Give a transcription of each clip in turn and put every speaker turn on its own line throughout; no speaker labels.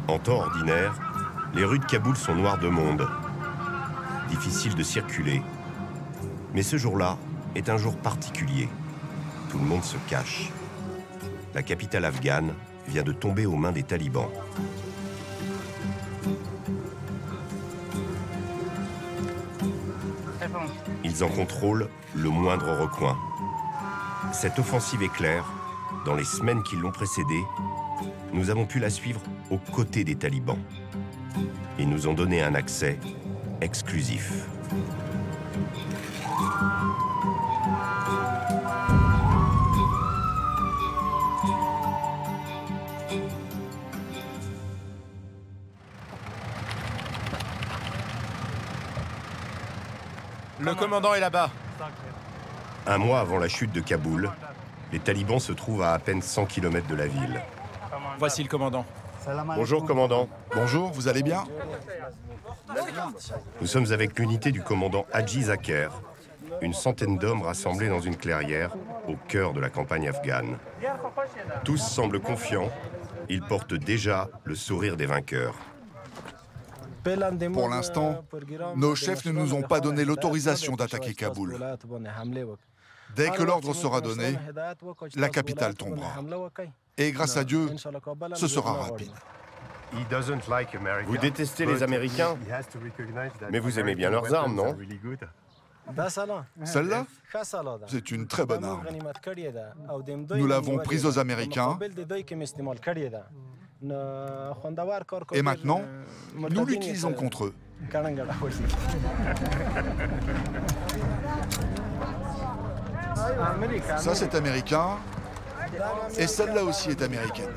En temps ordinaire, les rues de Kaboul sont noires de monde. Difficile de circuler. Mais ce jour-là est un jour particulier. Tout le monde se cache. La capitale afghane vient de tomber aux mains des talibans. Ils en contrôlent le moindre recoin. Cette offensive éclair, dans les semaines qui l'ont précédée, nous avons pu la suivre aux côtés des talibans. Ils nous ont donné un accès exclusif.
Le commandant est là-bas.
Un mois avant la chute de Kaboul, les talibans se trouvent à peine 100 km de la ville.
Voici le commandant.
Bonjour, commandant.
Bonjour, vous allez bien?
Nous sommes avec l'unité du commandant Haji Zakher, une centaine d'hommes rassemblés dans une clairière au cœur de la campagne afghane. Tous semblent confiants, ils portent déjà le sourire des vainqueurs.
Pour l'instant, nos chefs ne nous ont pas donné l'autorisation d'attaquer Kaboul. Dès que l'ordre sera donné, la capitale tombera. Et grâce à Dieu, ce sera rapide.
Vous détestez les Américains, mais vous aimez bien leurs armes, non?
Celle-là, c'est une très bonne arme. Nous l'avons prise aux Américains. Et maintenant, nous l'utilisons contre eux. Ça, c'est américain. Et celle-là aussi est américaine.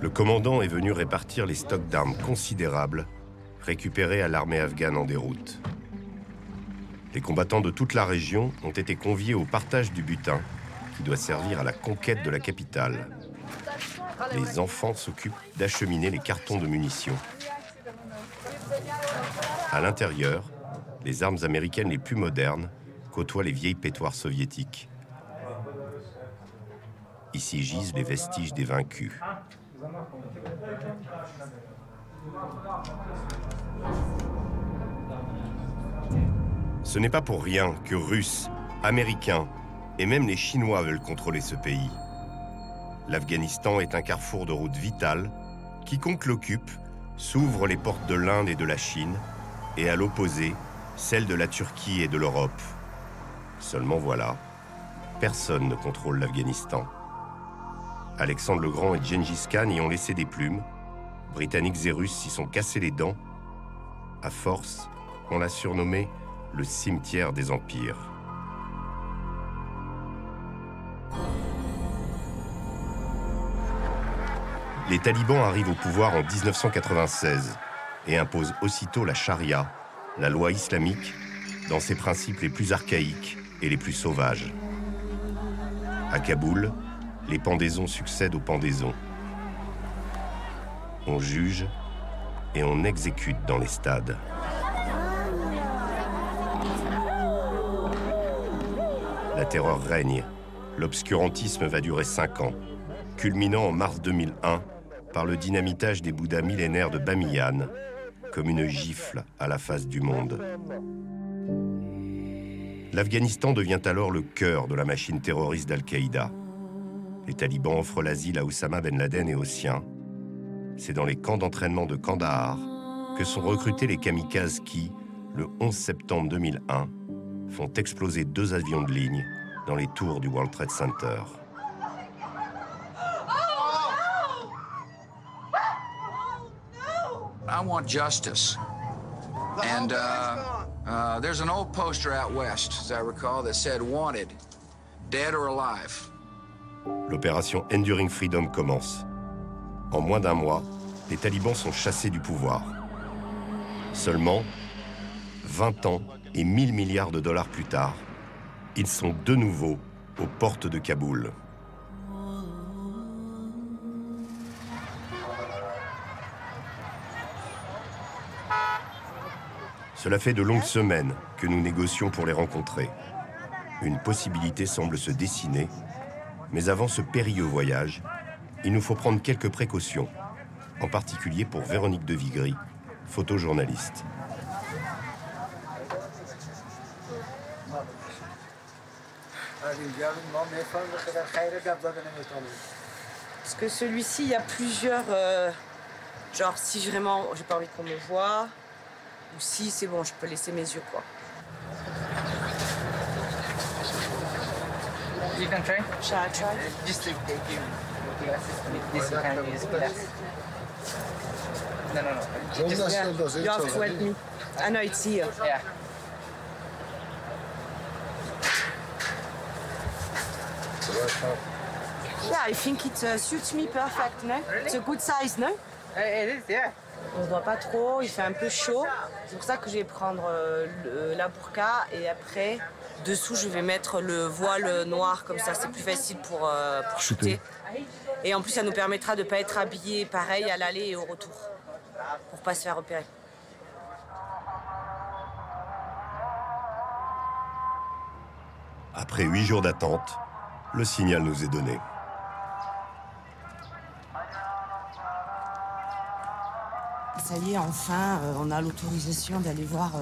Le commandant est venu répartir les stocks d'armes considérables récupérés à l'armée afghane en déroute. Les combattants de toute la région ont été conviés au partage du butin qui doit servir à la conquête de la capitale. Les enfants s'occupent d'acheminer les cartons de munitions. À l'intérieur, les armes américaines les plus modernes côtoient les vieilles pétoires soviétiques. Ici gisent les vestiges des vaincus. Ce n'est pas pour rien que Russes, Américains et même les Chinois veulent contrôler ce pays. L'Afghanistan est un carrefour de route vital. Quiconque l'occupe s'ouvre les portes de l'Inde et de la Chine, et à l'opposé, celles de la Turquie et de l'Europe. Seulement voilà, personne ne contrôle l'Afghanistan. Alexandre le Grand et Gengis Khan y ont laissé des plumes. Britanniques et Russes s'y sont cassés les dents. À force, on l'a surnommé le cimetière des empires. Les talibans arrivent au pouvoir en 1996 et imposent aussitôt la charia, la loi islamique, dans ses principes les plus archaïques et les plus sauvages. À Kaboul, les pendaisons succèdent aux pendaisons. On juge et on exécute dans les stades. La terreur règne. L'obscurantisme va durer 5 ans, culminant en mars 2001 par le dynamitage des Bouddhas millénaires de Bamiyan, comme une gifle à la face du monde. L'Afghanistan devient alors le cœur de la machine terroriste d'Al-Qaïda. Les talibans offrent l'asile à Oussama Ben Laden et aux siens. C'est dans les camps d'entraînement de Kandahar que sont recrutés les kamikazes qui, le 11 septembre 2001, font exploser 2 avions de ligne dans les tours du World Trade Center.
I want justice. And there's an old poster out west, as I recall, that said wanted, dead or alive.
L'opération Enduring Freedom commence. En moins d'1 mois, les talibans sont chassés du pouvoir. Seulement, 20 ans et 1000 milliards de dollars plus tard, ils sont de nouveau aux portes de Kaboul. Cela fait de longues semaines que nous négocions pour les rencontrer. Une possibilité semble se dessiner, mais avant ce périlleux voyage, il nous faut prendre quelques précautions, en particulier pour Véronique de Vigry, photojournaliste.
Parce que celui-ci, il y a plusieurs... genre, si vraiment j'ai pas envie qu'on me voie, ou si c'est bon, je peux laisser mes yeux, quoi.
You can try?
Shall I try?
Just to take you glasses with this you can use glass. No. Just,
You have to help me. I know it's here.
yeah.
Yeah, I think it suits me perfect, no? It's a good size, no?
It is, yeah.
On se voit pas trop, il fait un peu chaud. C'est pour ça que je vais prendre la burqa et après, dessous, je vais mettre le voile noir, comme ça, c'est plus facile pour shooter. Et en plus, ça nous permettra de ne pas être habillés pareil à l'aller et au retour, pour pas se faire repérer.
Après 8 jours d'attente, le signal nous est donné.
Ça y est, enfin, on a l'autorisation d'aller voir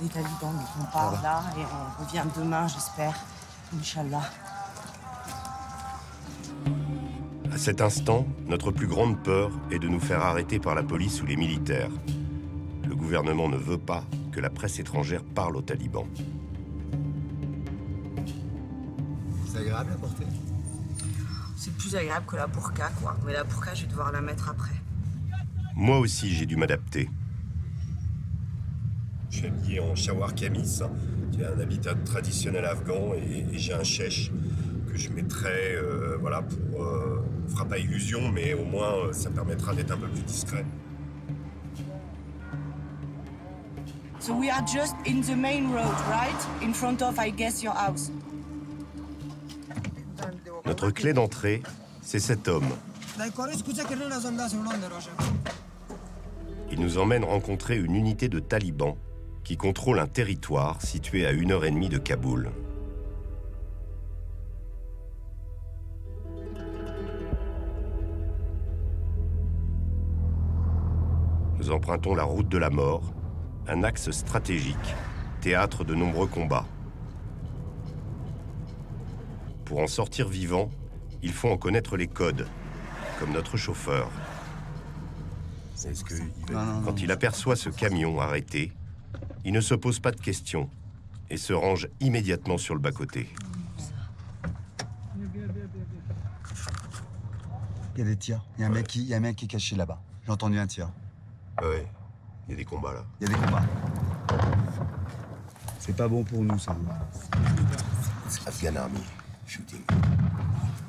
les talibans. Donc on part là et on revient demain, j'espère. Inch'Allah.
À cet instant, notre plus grande peur est de nous faire arrêter par la police ou les militaires. Le gouvernement ne veut pas que la presse étrangère parle aux talibans.
C'est agréable à porter?
C'est plus agréable que la burqa, quoi. Mais la burqa, je vais devoir la mettre après.
Moi aussi, j'ai dû m'adapter. Je suis habillé en shalwar kamis, qui est un habitat traditionnel afghan, et j'ai un shesh que je mettrai, voilà, pour... on fera pas illusion, mais au moins, ça permettra d'être un peu plus discret.
So we are just in the main road, right? In front of, I guess, your house.
Notre clé d'entrée, c'est cet homme. Il nous emmène rencontrer une unité de talibans qui contrôle un territoire situé à 1h30 de Kaboul. Nous empruntons la route de la mort, un axe stratégique, théâtre de nombreux combats. Pour en sortir vivant, il faut en connaître les codes, comme notre chauffeur. Est-ce que quand il aperçoit ce camion arrêté, il ne se pose pas de questions et se range immédiatement sur le bas-côté.
Il y a des tirs. Il y a un mec qui est caché là-bas. J'ai entendu un tir.
Ah ouais, il y a des combats là.
Il y a des combats. C'est pas bon pour nous, ça.
It's Afghan army shooting.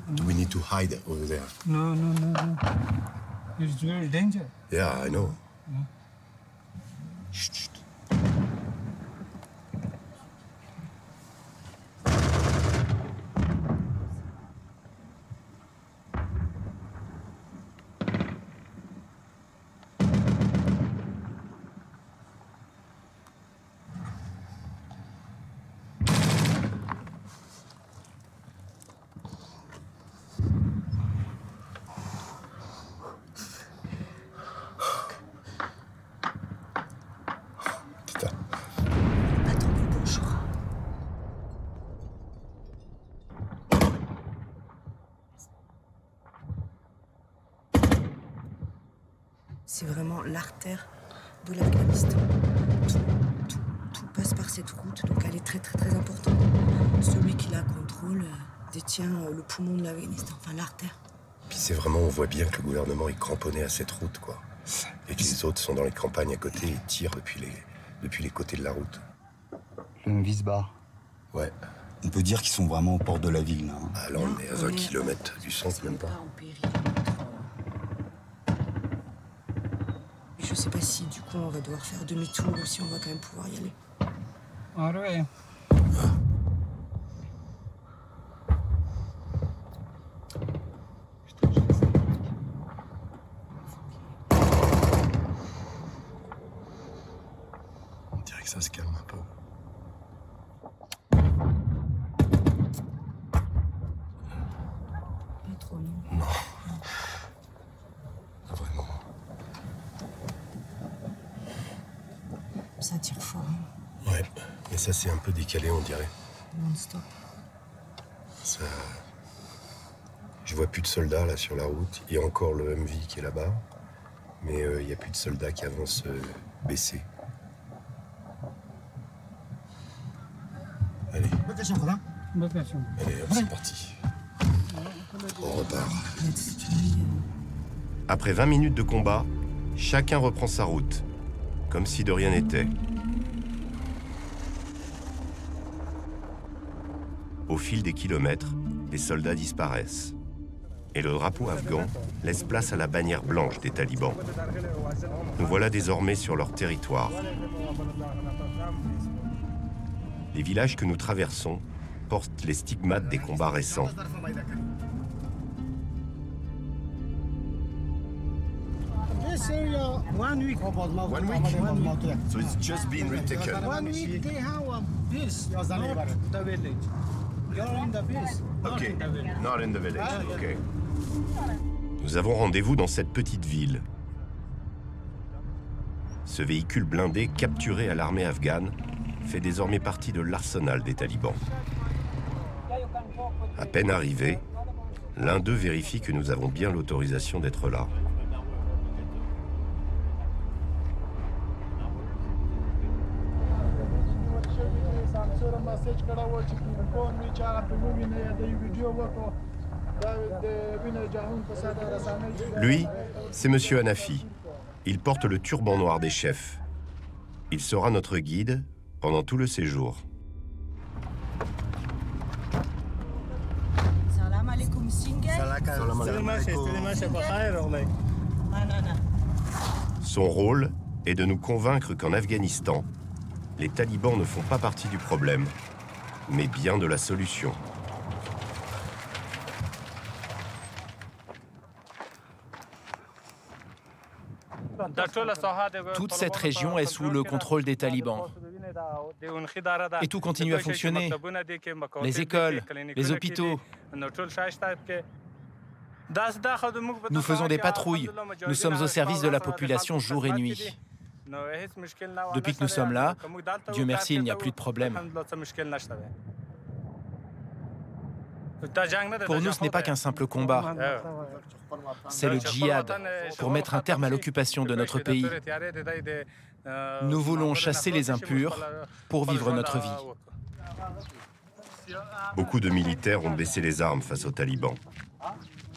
Do we need to hide over there?
No. It's very dangerous.
Yeah, I know. Chut, chut.
C'est vraiment l'artère de l'Afghanistan. Tout passe par cette route, donc elle est très importante. Celui qui la contrôle détient le poumon de l'Afghanistan, enfin l'artère.
Puis c'est vraiment, on voit bien que le gouvernement est cramponné à cette route, quoi. Et que les autres sont dans les campagnes à côté et tirent depuis les côtés de la route.
Le Visbar.
Ouais.
On peut dire qu'ils sont vraiment aux portes de la ville, là.
Ah là, on est à 20 km du centre, même pas.
En péril. Je sais pas si du coup on va devoir faire demi-tour ou si on va quand même pouvoir y aller.
All right.
On dirait que ça se calme un peu.
trop, non?
Non. Pas vraiment.
Ça tire fort.
Ouais, mais ça c'est un peu décalé, on dirait.
Non-stop.
Ça... Je vois plus de soldats là sur la route. Il y a encore le MV qui est là-bas, mais il n'y a plus de soldats qui avancent baissés. Allez. Allez, hop, c'est parti. On repart. Après 20 minutes de combat, chacun reprend sa route, comme si de rien n'était. Au fil des kilomètres, les soldats disparaissent. Et le drapeau afghan laisse place à la bannière blanche des talibans. Nous voilà désormais sur leur territoire. Les villages que nous traversons portent les stigmates des combats récents.
This area 1 week. 1 week?
So it's just been retaken.
1 week they have a base, not the village. You're in the base, not in the village.
Not in the village. Okay. Nous avons rendez-vous dans cette petite ville. Ce véhicule blindé capturé à l'armée afghane fait désormais partie de l'arsenal des talibans. À peine arrivé, l'un d'eux vérifie que nous avons bien l'autorisation d'être là. Lui, c'est Monsieur Hanafi. Il porte le turban noir des chefs. Il sera notre guide pendant tout le séjour.
Salam alaikum, single.
Son rôle est de nous convaincre qu'en Afghanistan, les talibans ne font pas partie du problème, mais bien de la solution.
Toute cette région est sous le contrôle des talibans. Et tout continue à fonctionner. Les écoles, les hôpitaux. Nous faisons des patrouilles. Nous sommes au service de la population jour et nuit. Depuis que nous sommes là, Dieu merci, il n'y a plus de problème. Pour nous, ce n'est pas qu'un simple combat. C'est le djihad, pour mettre un terme à l'occupation de notre pays. Nous voulons chasser les impurs pour vivre notre vie.
Beaucoup de militaires ont baissé les armes face aux talibans.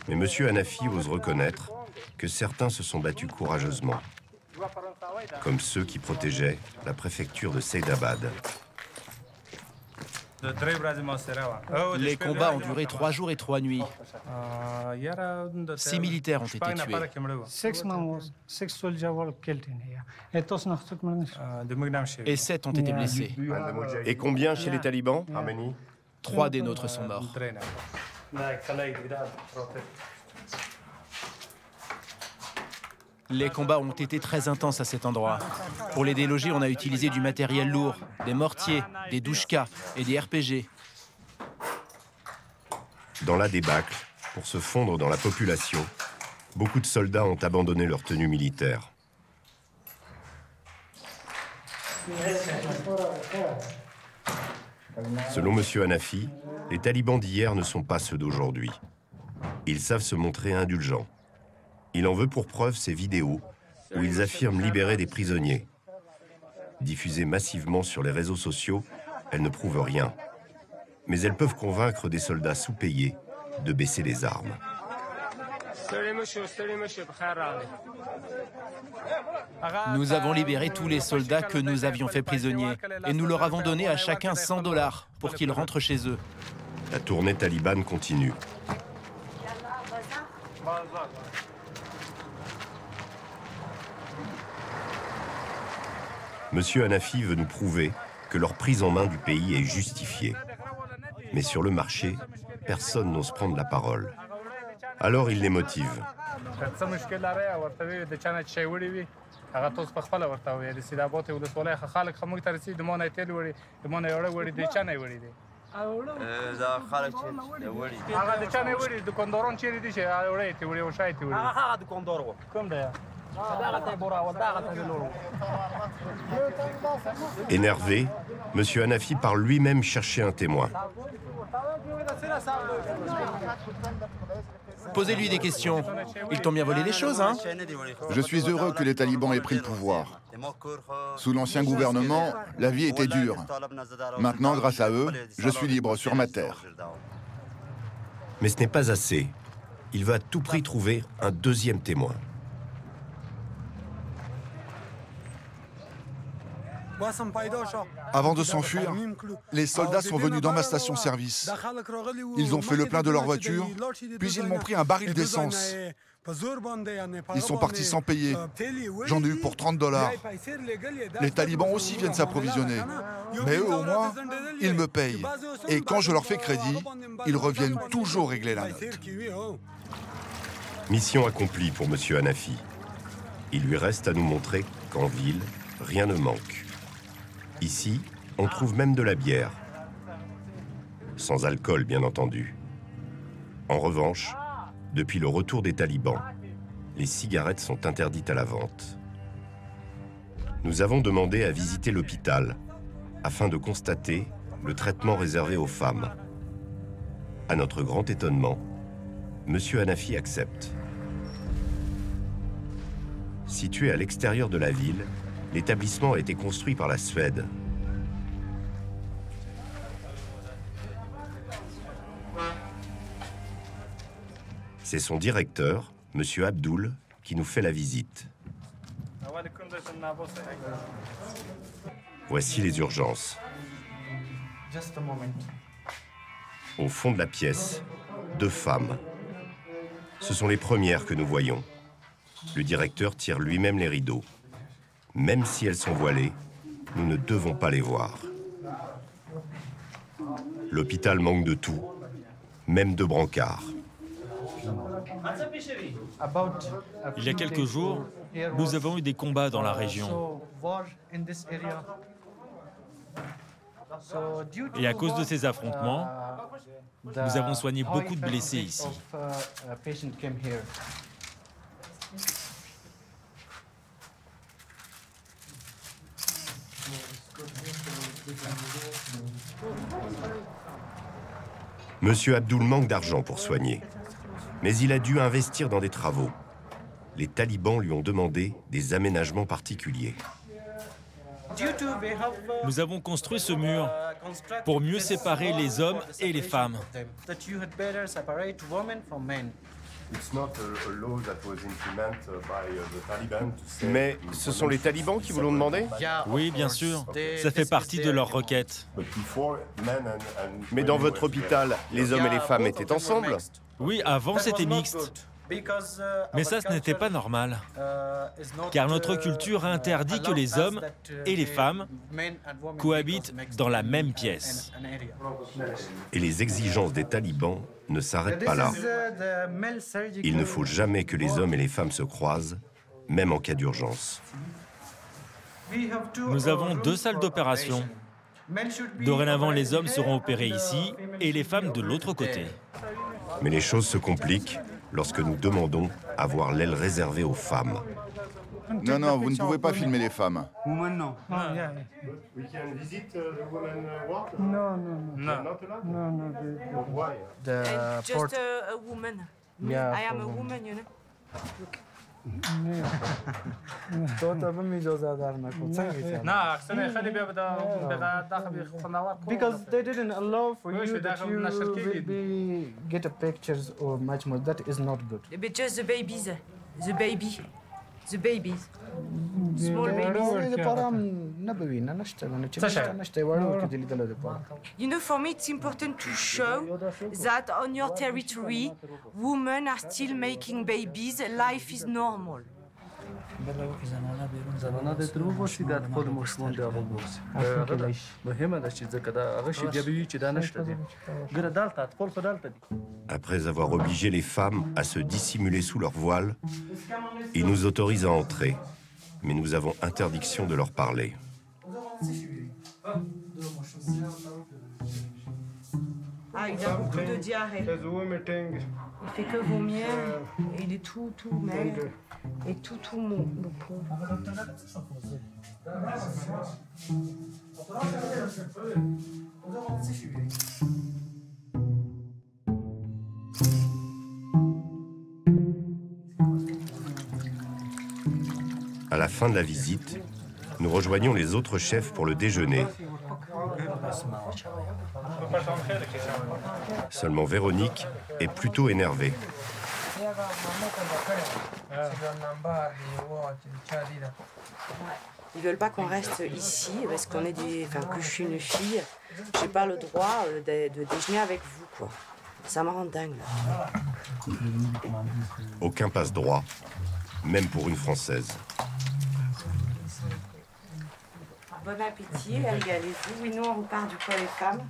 Mais M. Hanafi ose reconnaître que certains se sont battus courageusement, comme ceux qui protégeaient la préfecture de Saïdabad.
Les combats ont duré 3 jours et 3 nuits. 6 militaires ont été tués. Et 7 ont été blessés.
Et combien chez les talibans?
3 des nôtres sont morts. Les combats ont été très intenses à cet endroit. Pour les déloger, on a utilisé du matériel lourd, des mortiers, des douchkas et des RPG.
Dans la débâcle, pour se fondre dans la population, beaucoup de soldats ont abandonné leur tenue militaire. Selon M. Hanafi, les talibans d'hier ne sont pas ceux d'aujourd'hui. Ils savent se montrer indulgents. Il en veut pour preuve ces vidéos où ils affirment libérer des prisonniers. Diffusées massivement sur les réseaux sociaux, elles ne prouvent rien. Mais elles peuvent convaincre des soldats sous-payés de baisser les armes.
Nous avons libéré tous les soldats que nous avions fait prisonniers et nous leur avons donné à chacun $100 pour qu'ils rentrent chez eux.
La tournée talibane continue. Monsieur Hanafi veut nous prouver que leur prise en main du pays est justifiée. Mais sur le marché, personne n'ose prendre la parole. Alors il les motive. Énervé, M. Hanafi part lui-même chercher un témoin.
Posez-lui des questions. Ils t'ont bien volé les choses, hein?
Je suis heureux que les talibans aient pris le pouvoir. Sous l'ancien gouvernement, la vie était dure. Maintenant, grâce à eux, je suis libre sur ma terre.
Mais ce n'est pas assez. Il veut à tout prix trouver un deuxième témoin.
Avant de s'enfuir, les soldats sont venus dans ma station-service. Ils ont fait le plein de leur voiture, puis ils m'ont pris un baril d'essence. Ils sont partis sans payer. J'en ai eu pour $30. Les talibans aussi viennent s'approvisionner. Mais eux, au moins, ils me payent. Et quand je leur fais crédit, ils reviennent toujours régler la note.
Mission accomplie pour M. Hanafi. Il lui reste à nous montrer qu'en ville, rien ne manque. Ici, on trouve même de la bière. Sans alcool, bien entendu. En revanche, depuis le retour des talibans, les cigarettes sont interdites à la vente. Nous avons demandé à visiter l'hôpital afin de constater le traitement réservé aux femmes. À notre grand étonnement, M. Hanafi accepte. Situé à l'extérieur de la ville, l'établissement a été construit par la Suède. C'est son directeur, M. Abdul, qui nous fait la visite. Voici les urgences. Au fond de la pièce, 2 femmes. Ce sont les premières que nous voyons. Le directeur tire lui-même les rideaux. Même si elles sont voilées, nous ne devons pas les voir. L'hôpital manque de tout, même de brancards.
Il y a quelques jours, nous avons eu des combats dans la région. Et à cause de ces affrontements, nous avons soigné beaucoup de blessés ici.
Monsieur Abdul manque d'argent pour soigner, mais il a dû investir dans des travaux. Les talibans lui ont demandé des aménagements particuliers.
Nous avons construit ce mur pour mieux séparer les hommes et les femmes.
Mais ce sont les talibans qui vous l'ont demandé?
Oui, bien sûr. Ça fait partie de leur requête.
Mais dans votre hôpital, les hommes et les femmes étaient ensemble?
Oui, avant c'était mixte. Mais ça, ce n'était pas normal. Car notre culture interdit que les hommes et les femmes cohabitent dans la même pièce.
Et les exigences des talibans ne s'arrêtent pas là. Il ne faut jamais que les hommes et les femmes se croisent, même en cas d'urgence.
Nous avons 2 salles d'opération. Dorénavant, les hommes seront opérés ici et les femmes de l'autre côté.
Mais les choses se compliquent lorsque nous demandons à voir l'aile réservée aux femmes.
Non, non, vous ne pouvez pas filmer les femmes.
No.
Just a woman. I am a woman, you know.
Because they didn't allow for you that you get a pictures or much more. That is not good.
But just the babies, the babies. Small babies. You know, for me, it's important to show that on your territory, women are still making babies. Life is normal.
Après avoir obligé les femmes à se dissimuler sous leur voile, ils nous autorisent à entrer, mais nous avons interdiction de leur parler.
Ah, il a beaucoup de diarrhée. Il fait que vomir et il est tout maigre et tout mou, le pauvre.
À la fin de la visite, nous rejoignons les autres chefs pour le déjeuner. Seulement Véronique est plutôt énervée.
Ils veulent pas qu'on reste ici parce qu'on est que je suis une fille. J'ai pas le droit de déjeuner avec vous, quoi. Ça me rend dingue, là.
Aucun passe-droit, même pour une Française.
Bon appétit, régalez-vous. Oui, nous, on repart du coup les femmes.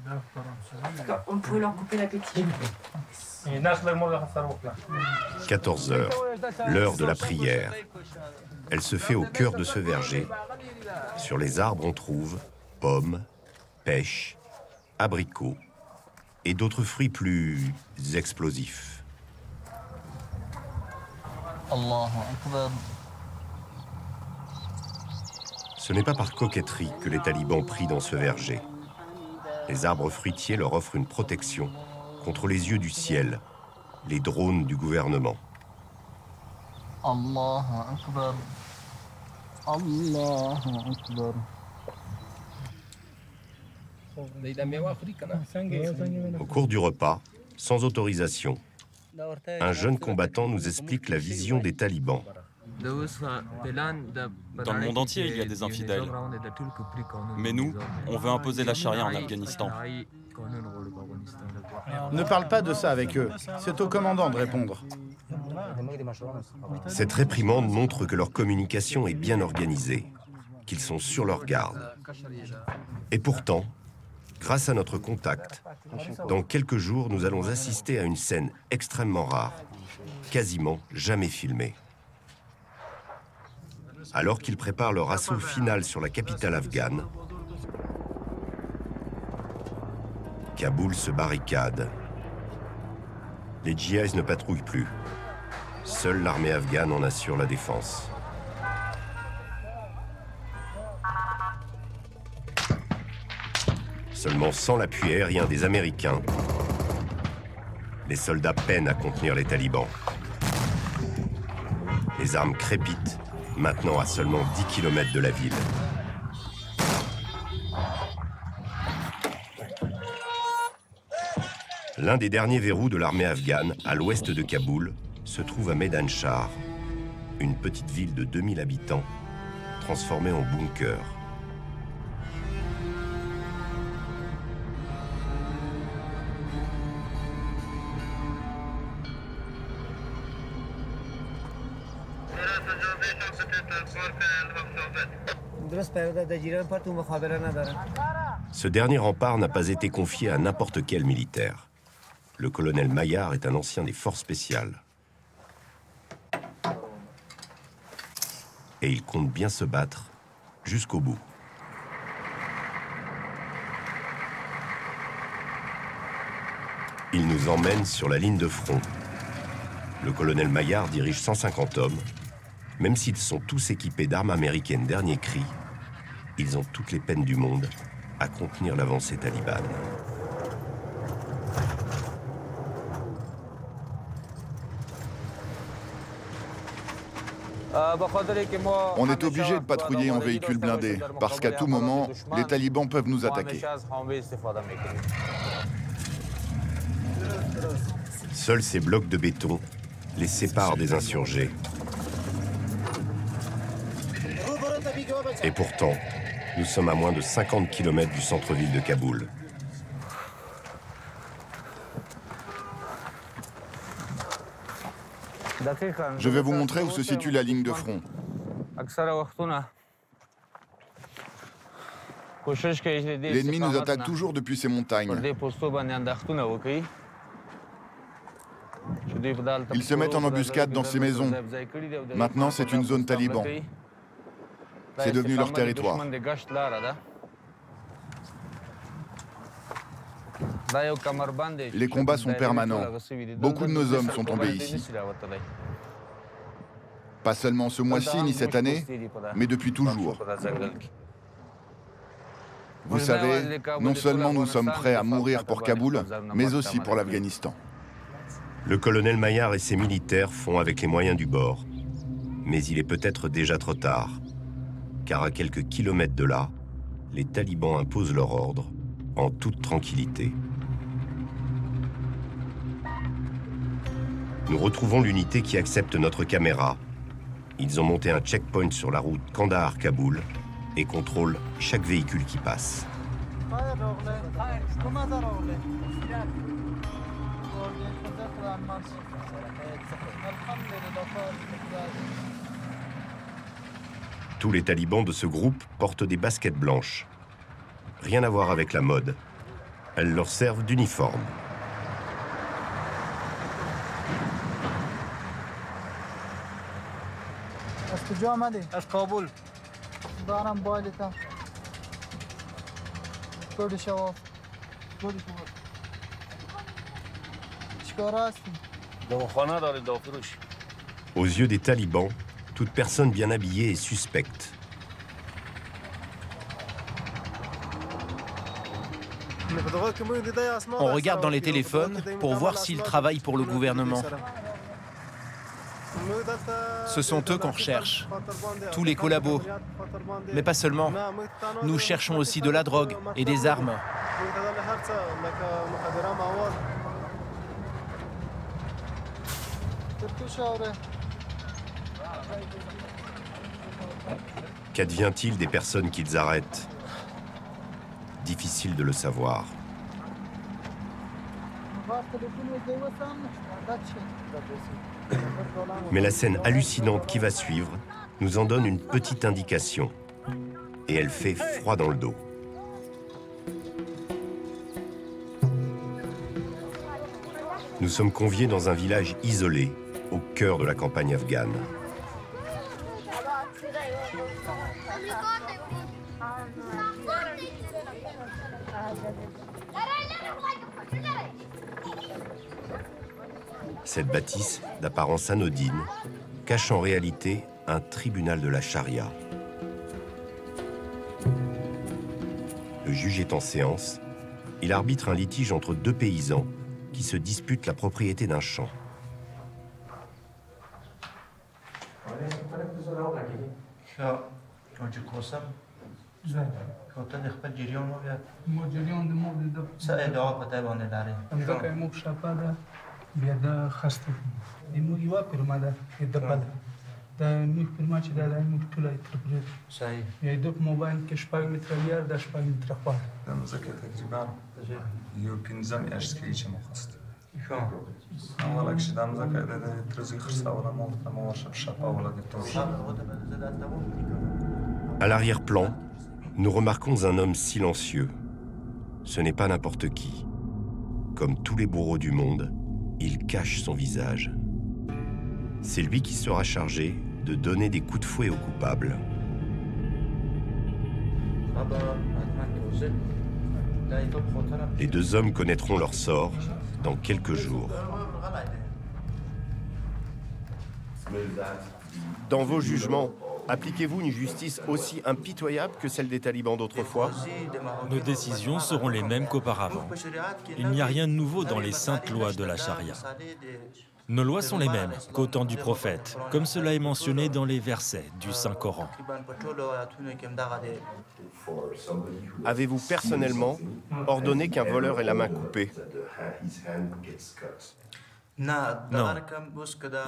On peut leur couper l'appétit.
14 heures, l'heure de la prière. Elle se fait au cœur de ce verger. Sur les arbres, on trouve pommes, pêches, abricots et d'autres fruits plus explosifs. Ce n'est pas par coquetterie que les talibans prient dans ce verger. Les arbres fruitiers leur offrent une protection contre les yeux du ciel, les drones du gouvernement. Au cours du repas, sans autorisation, un jeune combattant nous explique la vision des talibans.
Dans le monde entier, il y a des infidèles. Mais nous, on veut imposer la charia en Afghanistan.
Ne parle pas de ça avec eux. C'est au commandant de répondre.
Cette réprimande montre que leur communication est bien organisée, qu'ils sont sur leur garde. Et pourtant, grâce à notre contact, dans quelques jours, nous allons assister à une scène extrêmement rare, quasiment jamais filmée. Alors qu'ils préparent leur assaut final sur la capitale afghane, Kaboul se barricade. Les djihadistes ne patrouillent plus. Seule l'armée afghane en assure la défense. Seulement sans l'appui aérien des Américains, les soldats peinent à contenir les talibans. Les armes crépitent, maintenant à seulement 10 km de la ville. L'un des derniers verrous de l'armée afghane, à l'ouest de Kaboul, se trouve à Medanchar, une petite ville de 2000 habitants, transformée en bunker. Ce dernier rempart n'a pas été confié à n'importe quel militaire. Le colonel Maillard est un ancien des forces spéciales. Et il compte bien se battre jusqu'au bout. Il nous emmène sur la ligne de front. Le colonel Maillard dirige 150 hommes. Même s'ils sont tous équipés d'armes américaines dernier cri, ils ont toutes les peines du monde à contenir l'avancée talibane.
On est obligé de patrouiller en véhicule blindé, parce qu'à tout moment, les talibans peuvent nous attaquer.
Seuls ces blocs de béton les séparent des insurgés. Et pourtant, nous sommes à moins de 50 km du centre-ville de Kaboul.
Je vais vous montrer où se situe la ligne de front. L'ennemi nous attaque toujours depuis ces montagnes. Ils se mettent en embuscade dans ces maisons. Maintenant, c'est une zone taliban. C'est devenu leur territoire. Les combats sont permanents. Beaucoup de nos hommes sont tombés ici. Pas seulement ce mois-ci ni cette année, mais depuis toujours. Vous savez, non seulement nous sommes prêts à mourir pour Kaboul, mais aussi pour l'Afghanistan.
Le colonel Maillard et ses militaires font avec les moyens du bord. Mais il est peut-être déjà trop tard, car à quelques kilomètres de là, les talibans imposent leur ordre en toute tranquillité. Nous retrouvons l'unité qui accepte notre caméra. Ils ont monté un checkpoint sur la route Kandahar-Kaboul et contrôlent chaque véhicule qui passe. Tous les talibans de ce groupe portent des baskets blanches. Rien à voir avec la mode. Elles leur servent d'uniforme. Aux yeux des talibans, toute personne bien habillée est suspecte.
On regarde dans les téléphones pour voir s'ils travaillent pour le gouvernement. Ce sont eux qu'on recherche, tous les collabos. Mais pas seulement. Nous cherchons aussi de la drogue et des armes.
Qu'advient-il des personnes qu'ils arrêtent? Difficile de le savoir. Mais la scène hallucinante qui va suivre nous en donne une petite indication. Et elle fait froid dans le dos. Nous sommes conviés dans un village isolé, au cœur de la campagne afghane. Cette bâtisse, d'apparence anodine, cache en réalité un tribunal de la charia. Le juge est en séance. Il arbitre un litige entre deux paysans qui se disputent la propriété d'un champ. À l'arrière-plan, nous remarquons un homme silencieux. Ce n'est pas n'importe qui. Comme tous les bourreaux du monde, il cache son visage. C'est lui qui sera chargé de donner des coups de fouet aux coupables. Les deux hommes connaîtront leur sort dans quelques jours. Dans vos jugements, appliquez-vous une justice aussi impitoyable que celle des talibans d'autrefois?
Nos décisions seront les mêmes qu'auparavant. Il n'y a rien de nouveau dans les saintes lois de la charia. Nos lois sont les mêmes qu'au temps du prophète, comme cela est mentionné dans les versets du Saint-Coran.
Avez-vous personnellement ordonné qu'un voleur ait la main coupée?
Non.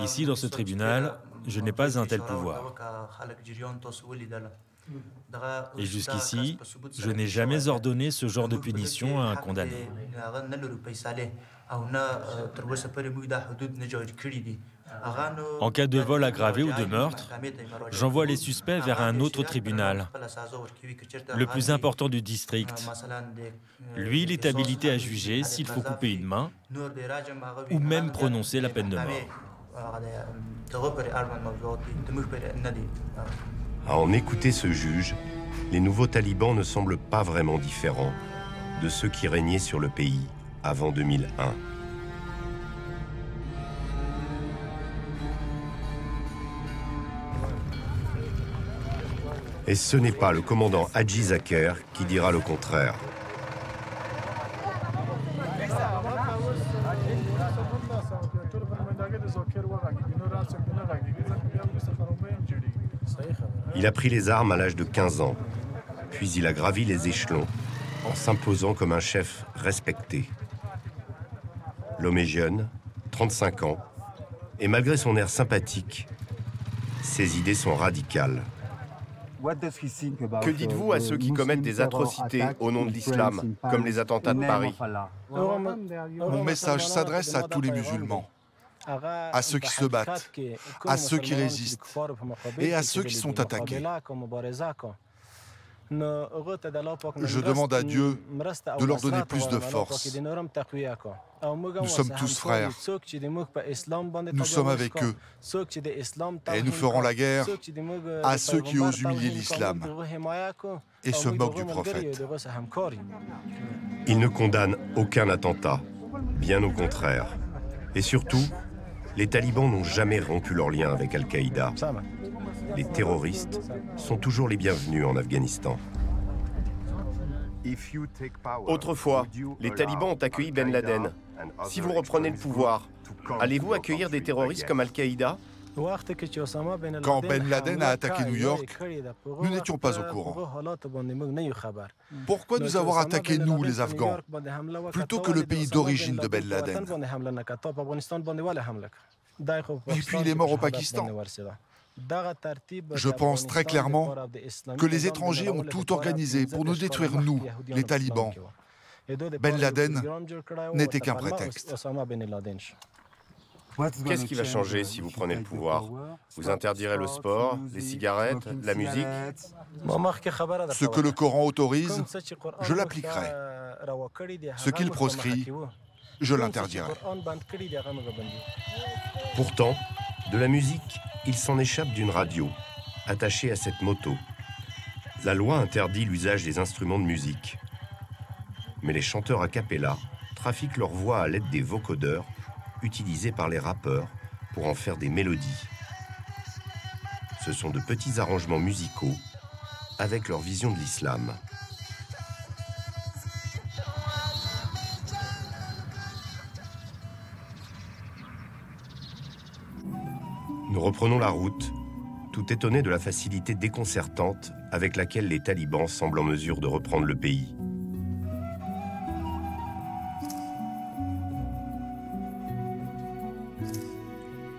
Ici, dans ce tribunal, je n'ai pas un tel pouvoir. Et jusqu'ici, je n'ai jamais ordonné ce genre de punition à un condamné. En cas de vol aggravé ou de meurtre, j'envoie les suspects vers un autre tribunal, le plus important du district. Lui, il est habilité à juger s'il faut couper une main ou même prononcer la peine de mort.
À en écouter ce juge, les nouveaux talibans ne semblent pas vraiment différents de ceux qui régnaient sur le pays avant 2001. Et ce n'est pas le commandant Haji Zakher qui dira le contraire. Il a pris les armes à l'âge de 15 ans, puis il a gravi les échelons en s'imposant comme un chef respecté. L'homme est jeune, 35 ans, et malgré son air sympathique, ses idées sont radicales.
Que dites-vous à ceux qui commettent des atrocités au nom de l'islam, comme les attentats de Paris?
Mon message s'adresse à tous les musulmans, à ceux qui se battent, à ceux qui résistent et à ceux qui sont attaqués. Je demande à Dieu de leur donner plus de force. Nous sommes tous frères. Nous sommes avec eux. Et nous ferons la guerre à ceux qui osent humilier l'islam et se moquent du prophète.
Il ne condamne aucun attentat, bien au contraire. Et surtout, les talibans n'ont jamais rompu leur lien avec Al-Qaïda. Les terroristes sont toujours les bienvenus en Afghanistan.
Autrefois, les talibans ont accueilli Ben Laden. Si vous reprenez le pouvoir, allez-vous accueillir des terroristes comme Al-Qaïda?
Quand Ben Laden a attaqué New York, nous n'étions pas au courant. Pourquoi nous avoir attaqué, nous, les Afghans, plutôt que le pays d'origine de Ben Laden? Et puis il est mort au Pakistan. Je pense très clairement que les étrangers ont tout organisé pour nous détruire, nous, les talibans. Ben Laden n'était qu'un prétexte.
Qu'est-ce qui va changer si vous prenez le pouvoir? Vous interdirez le sport, les cigarettes, la musique?
Ce que le Coran autorise, je l'appliquerai. Ce qu'il proscrit, je l'interdirai.
Pourtant, de la musique, il s'en échappe d'une radio, attachée à cette moto. La loi interdit l'usage des instruments de musique. Mais les chanteurs a cappella trafiquent leur voix à l'aide des vocodeurs utilisés par les rappeurs pour en faire des mélodies. Ce sont de petits arrangements musicaux avec leur vision de l'islam. Nous reprenons la route, tout étonnés de la facilité déconcertante avec laquelle les talibans semblent en mesure de reprendre le pays.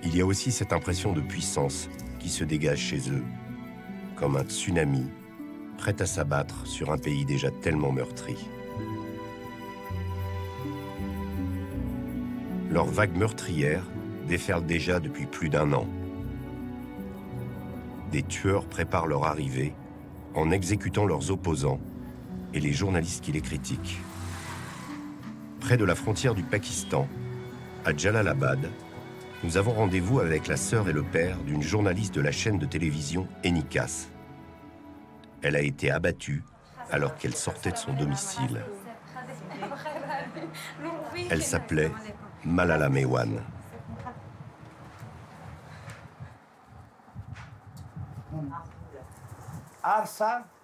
Il y a aussi cette impression de puissance qui se dégage chez eux, comme un tsunami prêt à s'abattre sur un pays déjà tellement meurtri. Leur vague meurtrière déferle déjà depuis plus d'1 an. Des tueurs préparent leur arrivée en exécutant leurs opposants et les journalistes qui les critiquent. Près de la frontière du Pakistan, à Jalalabad, nous avons rendez-vous avec la sœur et le père d'une journaliste de la chaîne de télévision Enikas. Elle a été abattue alors qu'elle sortait de son domicile. Elle s'appelait Malala Mewan.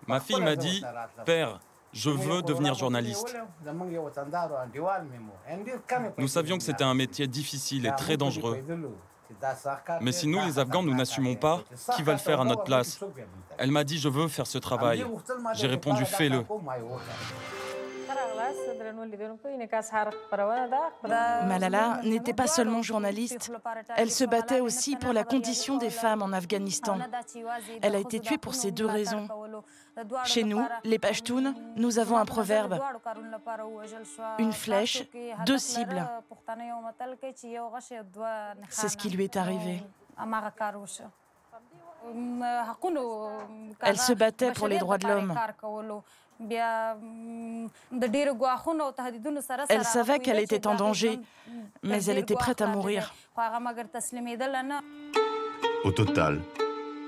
Ma fille m'a dit, « Père, je veux devenir journaliste. » Nous savions que c'était un métier difficile et très dangereux. Mais si nous, les Afghans, nous n'assumons pas, qui va le faire à notre place? Elle m'a dit, « Je veux faire ce travail. » J'ai répondu, « Fais-le. »
Malala n'était pas seulement journaliste, elle se battait aussi pour la condition des femmes en Afghanistan. Elle a été tuée pour ces 2 raisons. Chez nous, les Pashtuns, nous avons un proverbe. Une flèche, 2 cibles. C'est ce qui lui est arrivé. Elle se battait pour les droits de l'homme. Elle savait qu'elle était en danger, mais elle était prête à mourir.
Au total,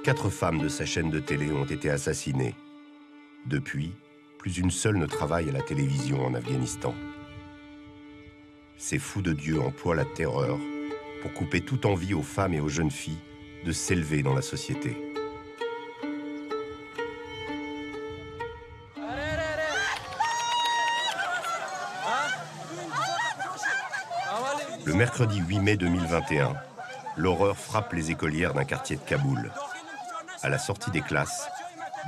4 femmes de sa chaîne de télé ont été assassinées. Depuis, plus une seule ne travaille à la télévision en Afghanistan. Ces fous de Dieu emploient la terreur pour couper toute envie aux femmes et aux jeunes filles de s'élever dans la société. Le mercredi 8 mai 2021, l'horreur frappe les écolières d'un quartier de Kaboul. À la sortie des classes,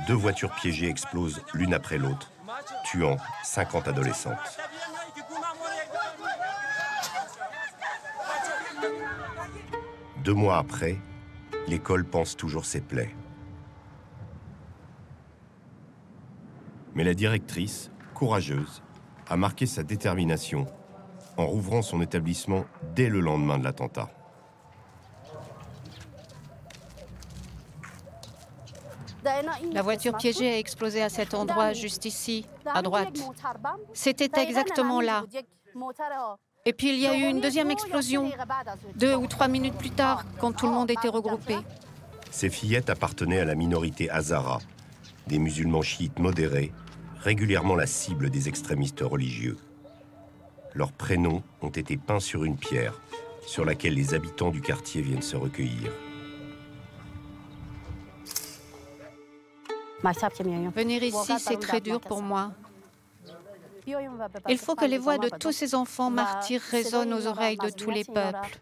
2 voitures piégées explosent l'une après l'autre, tuant 50 adolescentes. Deux mois après, l'école pense toujours ses plaies. Mais la directrice, courageuse, a marqué sa détermination en rouvrant son établissement dès le lendemain de l'attentat.
La voiture piégée a explosé à cet endroit, juste ici, à droite. C'était exactement là. Et puis il y a eu une deuxième explosion, 2 ou 3 minutes plus tard, quand tout le monde était regroupé.
Ces fillettes appartenaient à la minorité Hazara, des musulmans chiites modérés, régulièrement la cible des extrémistes religieux. Leurs prénoms ont été peints sur une pierre, sur laquelle les habitants du quartier viennent se recueillir.
Venir ici, c'est très dur pour moi. Il faut que les voix de tous ces enfants martyrs résonnent aux oreilles de tous les peuples,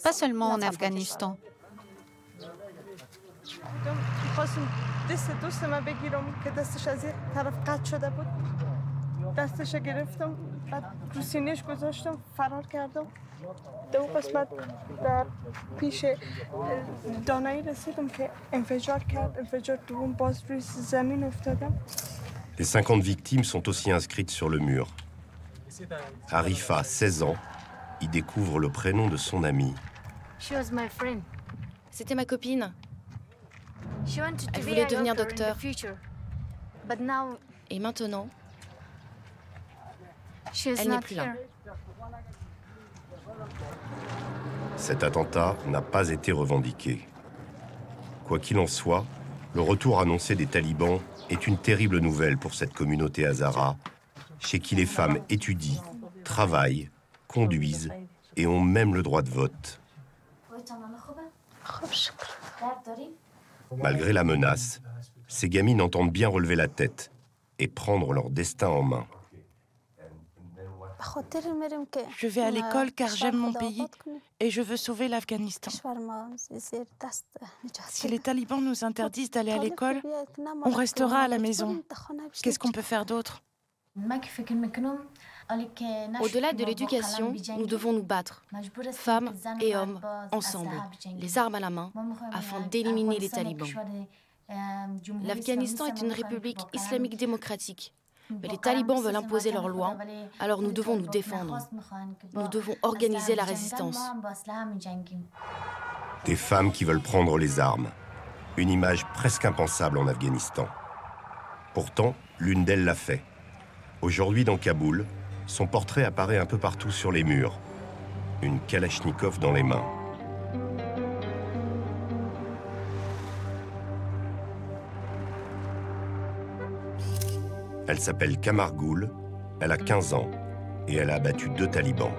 pas seulement en Afghanistan.
Les 50 victimes sont aussi inscrites sur le mur. Arifa, 16 ans, y découvre le prénom de son amie.
C'était ma copine. Elle voulait devenir docteur. Et maintenant, elle n'est plus là.
Cet attentat n'a pas été revendiqué. Quoi qu'il en soit, le retour annoncé des talibans est une terrible nouvelle pour cette communauté Hazara, chez qui les femmes étudient, travaillent, conduisent et ont même le droit de vote. Malgré la menace, ces gamines entendent bien relever la tête et prendre leur destin en main.
Je vais à l'école car j'aime mon pays et je veux sauver l'Afghanistan. Si les talibans nous interdisent d'aller à l'école, on restera à la maison. Qu'est-ce qu'on peut faire d'autre?
Au-delà de l'éducation, nous devons nous battre, femmes et hommes, ensemble, les armes à la main, afin d'éliminer les talibans. L'Afghanistan est une république islamique démocratique. Mais les talibans veulent imposer leurs lois, alors nous devons nous défendre. Nous devons organiser la résistance.
Des femmes qui veulent prendre les armes. Une image presque impensable en Afghanistan. Pourtant, l'une d'elles l'a fait. Aujourd'hui, dans Kaboul, son portrait apparaît un peu partout sur les murs. Une kalachnikov dans les mains. Elle s'appelle Kamar Gul, elle a 15 ans et elle a abattu 2 talibans.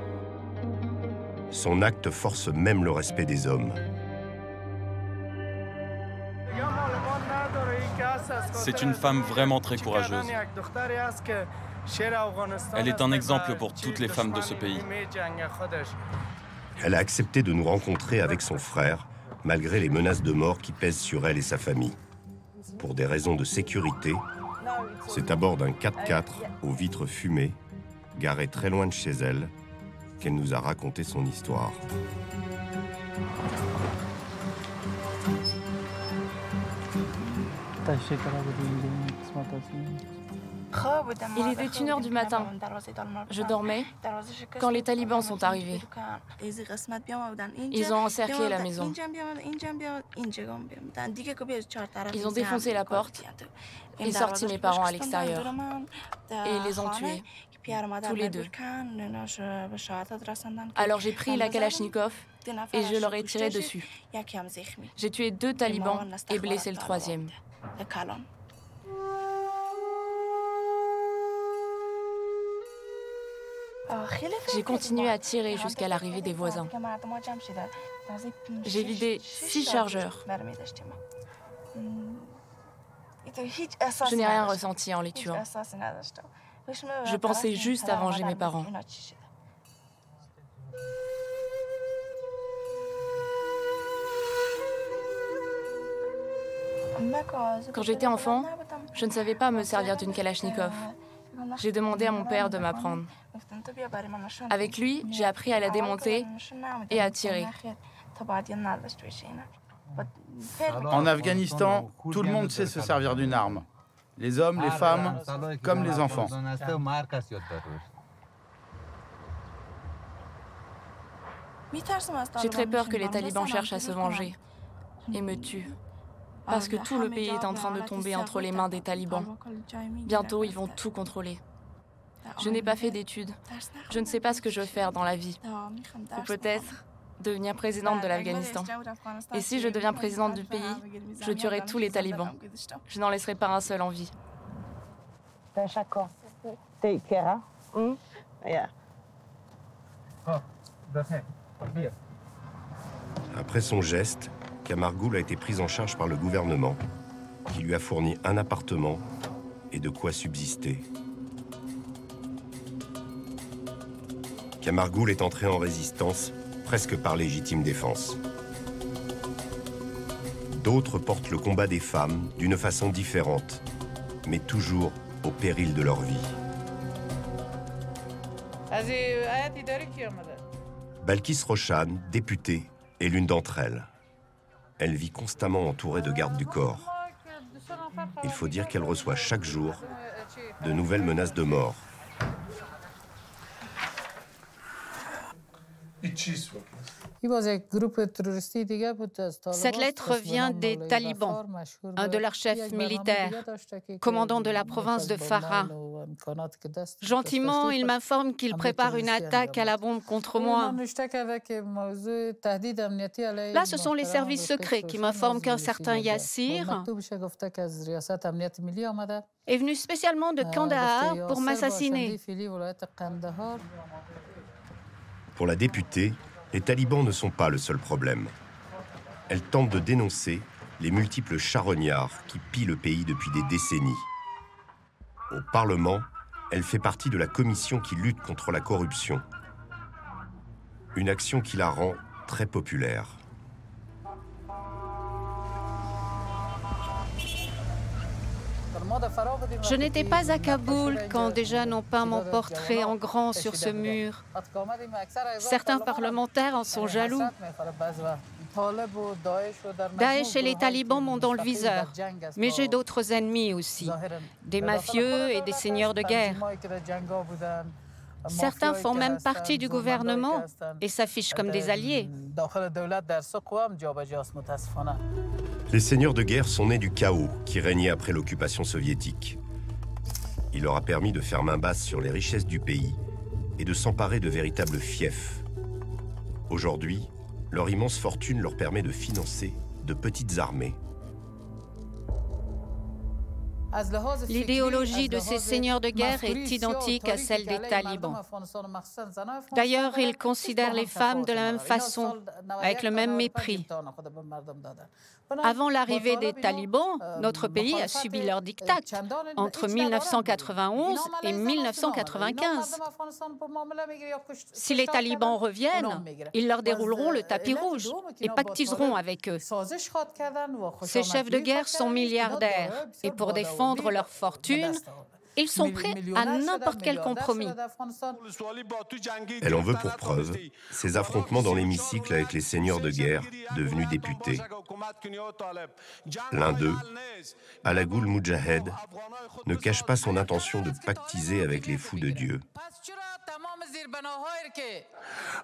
Son acte force même le respect des hommes.
C'est une femme vraiment très courageuse. Elle est un exemple pour toutes les femmes de ce pays.
Elle a accepté de nous rencontrer avec son frère, malgré les menaces de mort qui pèsent sur elle et sa famille. Pour des raisons de sécurité, c'est à bord d'un 4x4 aux vitres fumées, garé très loin de chez elle, qu'elle nous a raconté son histoire.
Il était 1h du matin. Je dormais quand les talibans sont arrivés. Ils ont encerclé la maison. Ils ont défoncé la porte et sorti mes parents à l'extérieur. Et ils les ont tués, tous les deux. Alors j'ai pris la Kalachnikov et je leur ai tiré dessus. J'ai tué 2 talibans et blessé le 3e. J'ai continué à tirer jusqu'à l'arrivée des voisins. J'ai vidé 6 chargeurs. Je n'ai rien ressenti en les tuant. Je pensais juste à venger mes parents. Quand j'étais enfant, je ne savais pas me servir d'une Kalachnikov. J'ai demandé à mon père de m'apprendre. Avec lui, j'ai appris à la démonter et à tirer.
En Afghanistan, tout le monde sait se servir d'une arme. Les hommes, les femmes, comme les enfants.
J'ai très peur que les talibans cherchent à se venger et me tuent. Parce que tout le pays est en train de tomber entre les mains des talibans. Bientôt, ils vont tout contrôler. Je n'ai pas fait d'études. Je ne sais pas ce que je veux faire dans la vie. Ou peut-être devenir présidente de l'Afghanistan. Et si je deviens présidente du pays, je tuerai tous les talibans. Je n'en laisserai pas un seul en vie.
Après son geste, Kamargul a été prise en charge par le gouvernement, qui lui a fourni un appartement et de quoi subsister. Kamargul est entré en résistance presque par légitime défense. D'autres portent le combat des femmes d'une façon différente, mais toujours au péril de leur vie. Balkis Roshan, députée, est l'une d'entre elles. Elle vit constamment entourée de gardes du corps. Il faut dire qu'elle reçoit chaque jour de nouvelles menaces de mort.
Cette lettre vient des talibans, un de leurs chefs militaires, commandant de la province de Farah. Gentiment, il m'informe qu'il prépare une attaque à la bombe contre moi. Là, ce sont les services secrets qui m'informent qu'un certain Yassir est venu spécialement de Kandahar pour m'assassiner.
Pour la députée, les talibans ne sont pas le seul problème. Elle tente de dénoncer les multiples charognards qui pillent le pays depuis des décennies. Au Parlement, elle fait partie de la commission qui lutte contre la corruption. Une action qui la rend très populaire.
Je n'étais pas à Kaboul quand des jeunes ont peint mon portrait en grand sur ce mur. Certains parlementaires en sont jaloux. Daesh et les talibans m'ont dans le viseur, mais j'ai d'autres ennemis aussi, des mafieux et des seigneurs de guerre. Certains font même partie du gouvernement et s'affichent comme des alliés.
Les seigneurs de guerre sont nés du chaos qui régnait après l'occupation soviétique. Il leur a permis de faire main basse sur les richesses du pays et de s'emparer de véritables fiefs. Aujourd'hui, leur immense fortune leur permet de financer de petites armées.
L'idéologie de ces seigneurs de guerre est identique à celle des talibans. D'ailleurs, ils considèrent les femmes de la même façon, avec le même mépris. Avant l'arrivée des talibans, notre pays a subi leur diktat entre 1991 et 1995. Si les talibans reviennent, ils leur dérouleront le tapis rouge et pactiseront avec eux. Ces chefs de guerre sont milliardaires et pour défendre leur fortune, ils sont prêts à n'importe quel compromis.
Elle en veut pour preuve ces affrontements dans l'hémicycle avec les seigneurs de guerre devenus députés. L'un d'eux, Alagul Mujahed, ne cache pas son intention de pactiser avec les fous de Dieu.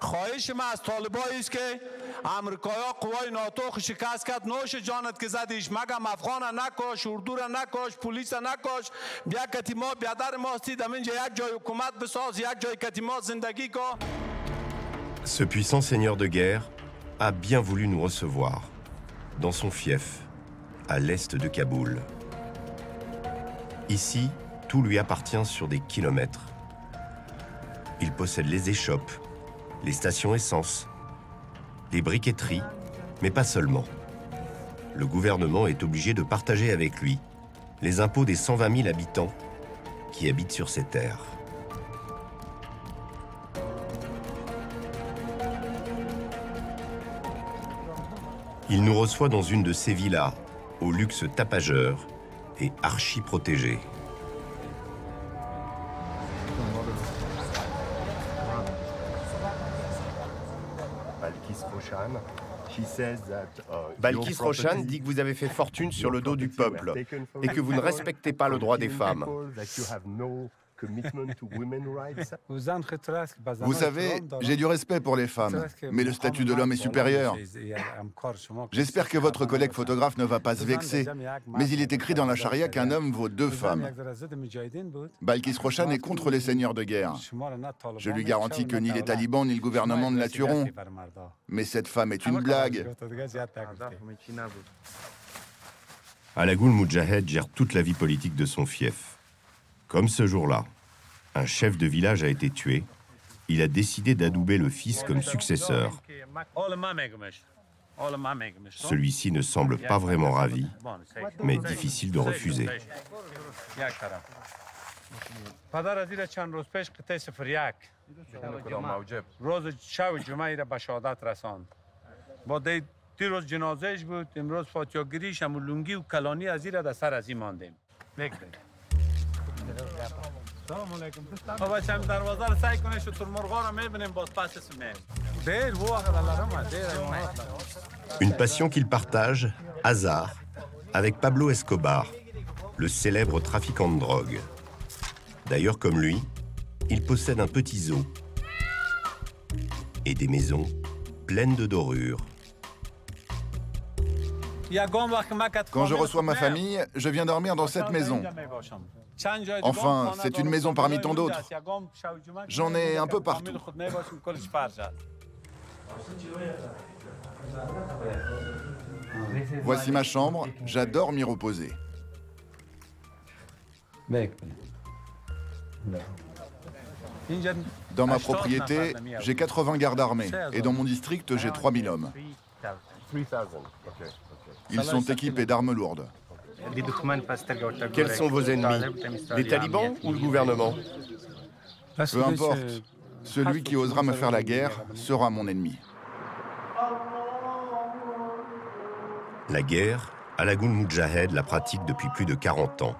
خواهش من از طالبایی است که آمریکایا قوای ناتو شکست کرد نوش جانت که زدیش مگم افغان نکش اردو را نکش پلیس نکش بیا کتیما بیادر ما هستید همینجا یک جای حکومت بساز یک جای کتیما زندگی کن.
Ce puissant seigneur de guerre a bien voulu nous recevoir dans son fief, à l'est de Kaboul. Ici, tout lui appartient sur des kilomètres. Il possède les échoppes, les stations essence, les briqueteries, mais pas seulement. Le gouvernement est obligé de partager avec lui les impôts des 120 000 habitants qui habitent sur ces terres. Il nous reçoit dans une de ses villas, au luxe tapageur et archi-protégé. Balkis Roshan dit que vous avez fait fortune sur le dos du peuple et que vous ne respectez pas le droit des femmes.
Vous savez, j'ai du respect pour les femmes, mais le statut de l'homme est supérieur. J'espère que votre collègue photographe ne va pas se vexer, mais il est écrit dans la charia qu'un homme vaut 2 femmes. Balkis Roshan est contre les seigneurs de guerre. Je lui garantis que ni les talibans ni le gouvernement ne la tueront. Mais cette femme est une blague.
Alagoul Moudjahed gère toute la vie politique de son fief. Comme ce jour-là, un chef de village a été tué, il a décidé d'adouber le fils comme successeur. Celui-ci ne semble pas vraiment ravi, mais difficile de refuser. Une passion qu'il partage, hasard, avec Pablo Escobar, le célèbre trafiquant de drogue. D'ailleurs, comme lui, il possède un petit zoo et des maisons pleines de dorures.
Quand je reçois ma famille, je viens dormir dans cette maison. Enfin, c'est une maison parmi tant d'autres. J'en ai un peu partout. Voici ma chambre, j'adore m'y reposer. Dans ma propriété, j'ai 80 gardes armés et dans mon district, j'ai 3000 hommes. Ils sont équipés d'armes lourdes.
Quels sont vos ennemis? Les talibans ou le gouvernement?
Peu importe. Celui qui osera me faire la guerre sera mon ennemi.
La guerre, Alagoul Moudjahed la pratique depuis plus de 40 ans.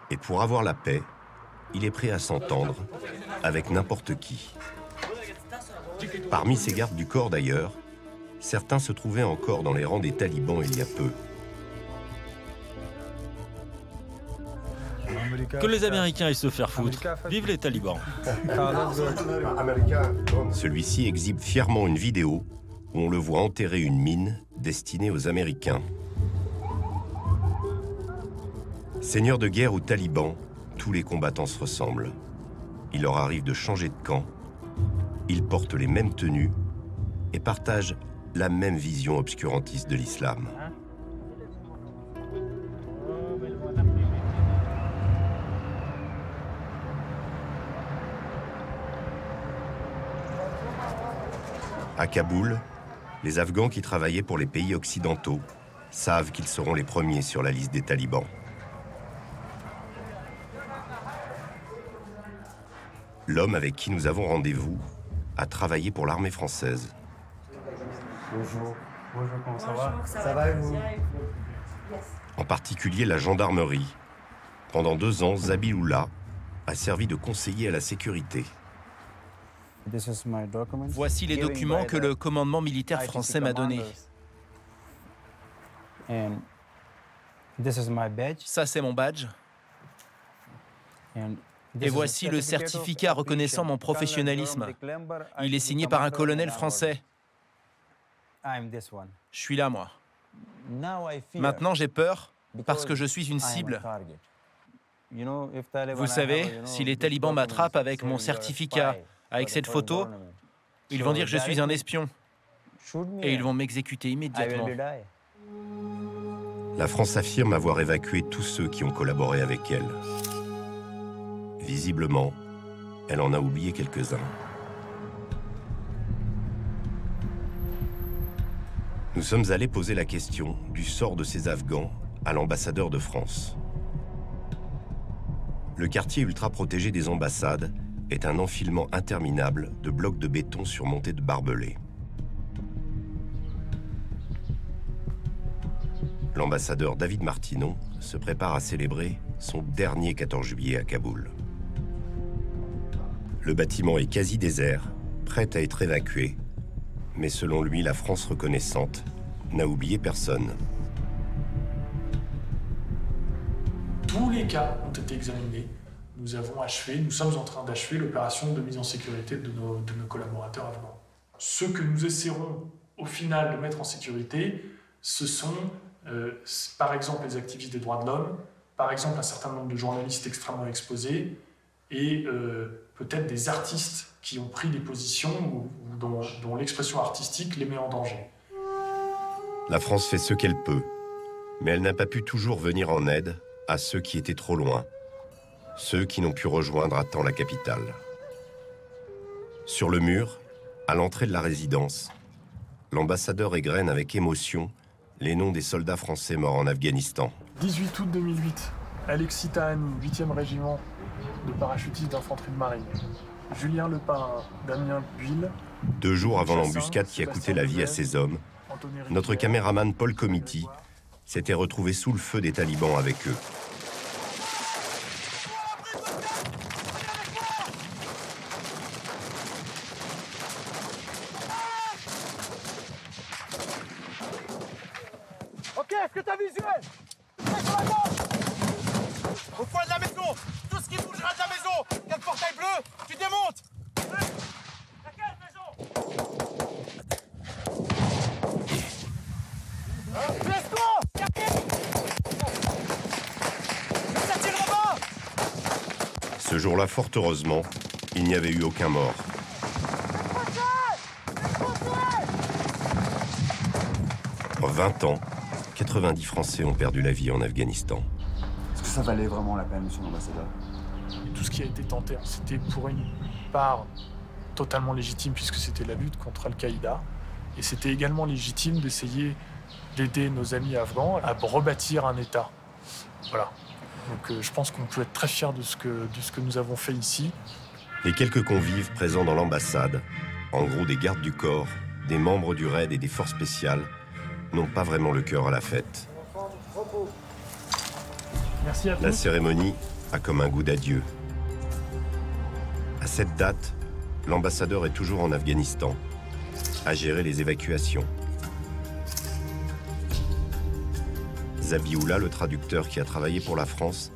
Et pour avoir la paix, il est prêt à s'entendre avec n'importe qui. Parmi ses gardes du corps d'ailleurs, certains se trouvaient encore dans les rangs des talibans il y a peu.
Que les Américains aillent se faire foutre. Vive les talibans.
Celui-ci exhibe fièrement une vidéo où on le voit enterrer une mine destinée aux Américains. Seigneur de guerre ou talibans, tous les combattants se ressemblent. Il leur arrive de changer de camp. Ils portent les mêmes tenues et partagent la même vision obscurantiste de l'islam. À Kaboul, les Afghans qui travaillaient pour les pays occidentaux savent qu'ils seront les premiers sur la liste des talibans. L'homme avec qui nous avons rendez-vous a travaillé pour l'armée française.
Bonjour. Bonjour, comment ça va? Ça va et vous?
En particulier la gendarmerie. Pendant 2 ans, Zabiloullah a servi de conseiller à la sécurité.
Voici les documents que le commandement militaire français m'a donnés. Ça, c'est mon badge. Et voici le certificat reconnaissant mon professionnalisme. Il est signé par un colonel français. Je suis là, moi. Maintenant, j'ai peur parce que je suis une cible. Vous savez, si les talibans m'attrapent avec mon certificat, avec cette photo, ils vont dire que je suis un espion. Et ils vont m'exécuter immédiatement.
La France affirme avoir évacué tous ceux qui ont collaboré avec elle. Visiblement, elle en a oublié quelques-uns. Nous sommes allés poser la question du sort de ces Afghans à l'ambassadeur de France. Le quartier ultra-protégé des ambassades est un enfilement interminable de blocs de béton surmontés de barbelés. L'ambassadeur David Martinon se prépare à célébrer son dernier 14 juillet à Kaboul. Le bâtiment est quasi désert, prêt à être évacué, mais selon lui, la France reconnaissante n'a oublié personne.
Tous les cas ont été examinés. Nous sommes en train d'achever l'opération de mise en sécurité de nos collaborateurs afghans. Ce que nous essaierons au final de mettre en sécurité, ce sont par exemple les activistes des droits de l'homme, par exemple un certain nombre de journalistes extrêmement exposés et peut-être des artistes qui ont pris des positions dont l'expression artistique les met en danger.
La France fait ce qu'elle peut, mais elle n'a pas pu toujours venir en aide à ceux qui étaient trop loin, ceux qui n'ont pu rejoindre à temps la capitale. Sur le mur, à l'entrée de la résidence, l'ambassadeur égrène avec émotion les noms des soldats français morts en Afghanistan.
18 août 2008, Alexis Tahani, 8e régiment de parachutistes d'infanterie de marine. Julien Lepin, Damien Buil.
2 jours avant l'embuscade qui a coûté la vie à ces hommes, notre caméraman Paul Comiti s'était retrouvé sous le feu des talibans avec eux.
Ok, est-ce que t'as visuel? Sur la gauche. Au coin de la maison, tout ce qui bougera de la maison, quel portail bleu, tu démontes. Laquelle maison? Laisse-toi. Ça tire là-bas.
Ce jour-là, fort heureusement, il n'y avait eu aucun mort. En 20 ans, 90 Français ont perdu la vie en Afghanistan.
Est-ce que ça valait vraiment la peine, monsieur l'ambassadeur?
Tout ce qui a été tenté, c'était pour une part totalement légitime puisque c'était la lutte contre Al-Qaïda. Et c'était également légitime d'essayer d'aider nos amis afghans à rebâtir un État. Voilà. Donc je pense qu'on peut être très fiers de ce que nous avons fait ici.
Les quelques convives présents dans l'ambassade, en gros des gardes du corps, des membres du RAID et des forces spéciales, n'ont pas vraiment le cœur à la fête.
Merci à tous.
La cérémonie a comme un goût d'adieu. À cette date, l'ambassadeur est toujours en Afghanistan, à gérer les évacuations. Zabihullah, le traducteur qui a travaillé pour la France,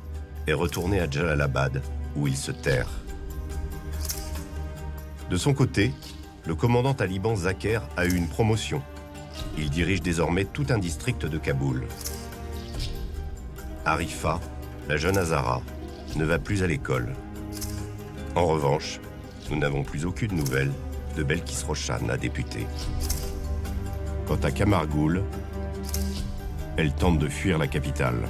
est retourné à Jalalabad, où il se terre. De son côté, le commandant taliban Zakher a eu une promotion. Il dirige désormais tout un district de Kaboul. Arifa, la jeune Hazara, ne va plus à l'école. En revanche, nous n'avons plus aucune nouvelle de Belkis Roshan, la députée. Quant à Kamargoul, elle tente de fuir la capitale.